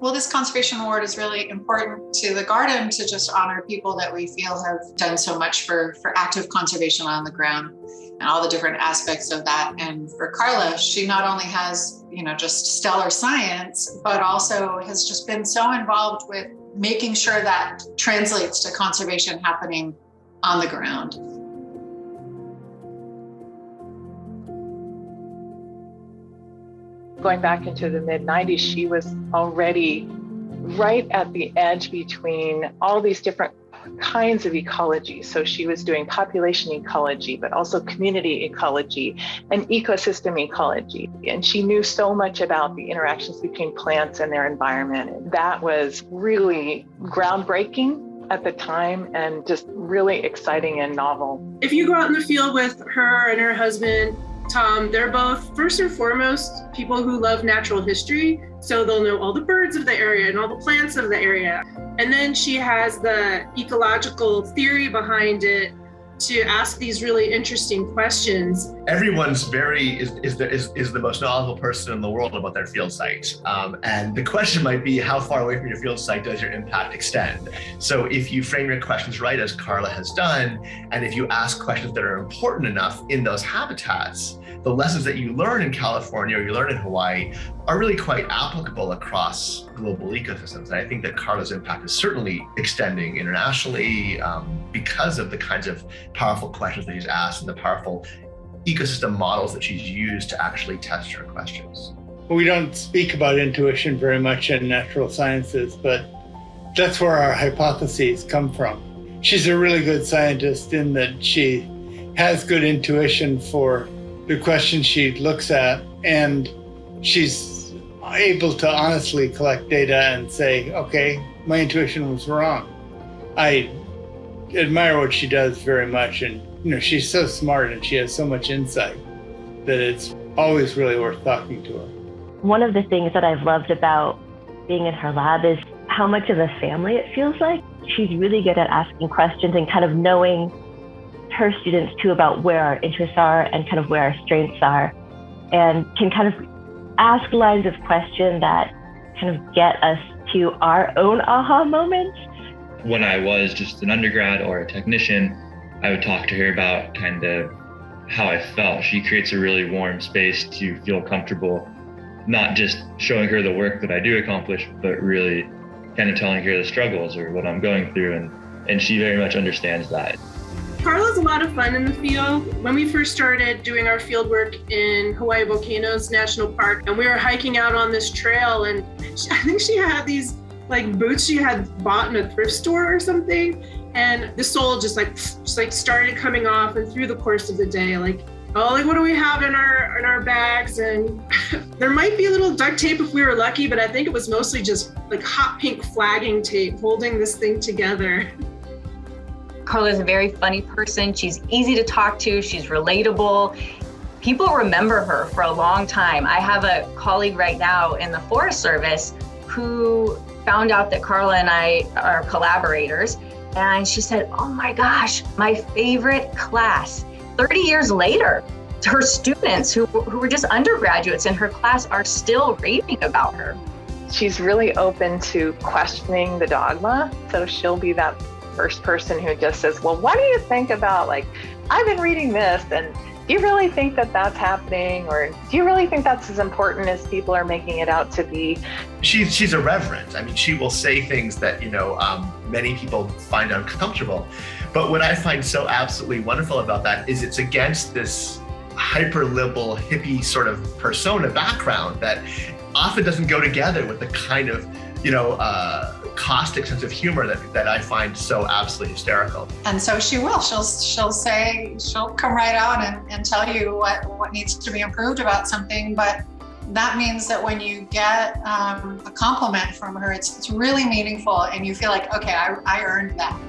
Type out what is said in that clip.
Well, this conservation award is really important to the garden to just honor people that we feel have done so much for active conservation on the ground and all the different aspects of that. And for Carla, she not only has, just stellar science, but also has just been so involved with making sure that translates to conservation happening on the ground. Going back into the mid-90s, she was already right at the edge between all these different kinds of ecology. So she was doing population ecology, but also community ecology and ecosystem ecology. And she knew so much about the interactions between plants and their environment. And that was really groundbreaking at the time and just really exciting and novel. If you go out in the field with her and her husband, Tom, they're both first and foremost people who love natural history. So they'll know all the birds of the area and all the plants of the area. And then she has the ecological theory behind it to ask these really interesting questions. Everyone's is the most knowledgeable person in the world about their field site. And the question might be, how far away from your field site does your impact extend? So if you frame your questions right, as Carla has done, and if you ask questions that are important enough in those habitats, the lessons that you learn in California or you learn in Hawaii are really quite applicable across global ecosystems. And I think that Carla's impact is certainly extending internationally because of the kinds of powerful questions that she's asked and the powerful ecosystem models that she's used to actually test her questions. We don't speak about intuition very much in natural sciences, but that's where our hypotheses come from. She's a really good scientist in that she has good intuition for the questions she looks at, and she's able to honestly collect data and say, okay, my intuition was wrong. I admire what she does very much, and she's so smart and she has so much insight that it's always really worth talking to her. One of the things that I've loved about being in her lab is how much of a family it feels like. She's really good at asking questions and kind of knowing her students too about where our interests are and kind of where our strengths are, and can kind of ask lines of question that kind of get us to our own aha moments. When I was just an undergrad or a technician, I would talk to her about kind of how I felt. She creates a really warm space to feel comfortable, not just showing her the work that I do accomplish, but really kind of telling her the struggles or what I'm going through. And she very much understands that. Carla's a lot of fun in the field. When we first started doing our field work in Hawaii Volcanoes National Park, and we were hiking out on this trail, and I think she had these boots she had bought in a thrift store or something, and the sole just started coming off, and through the course of the day, what do we have in our bags? And there might be a little duct tape if we were lucky, but I think it was mostly just hot pink flagging tape holding this thing together. Carla's a very funny person. She's easy to talk to. She's relatable. People remember her for a long time. I have a colleague right now in the Forest Service who found out that Carla and I are collaborators. And she said, oh my gosh, my favorite class. 30 years later, her students who were just undergraduates in her class are still raving about her. She's really open to questioning the dogma. So she'll be that first person who just says, well, what do you think about, I've been reading this, and do you really think that that's happening? Or do you really think that's as important as people are making it out to be? She's irreverent. I mean, she will say things that, many people find uncomfortable. But what I find so absolutely wonderful about that is it's against this hyper-liberal, hippie sort of persona background that often doesn't go together with the kind of, caustic sense of humor that I find so absolutely hysterical. And so she will. She'll come right out and tell you what needs to be improved about something. But that means that when you get a compliment from her, it's really meaningful, and you feel like, okay, I earned that.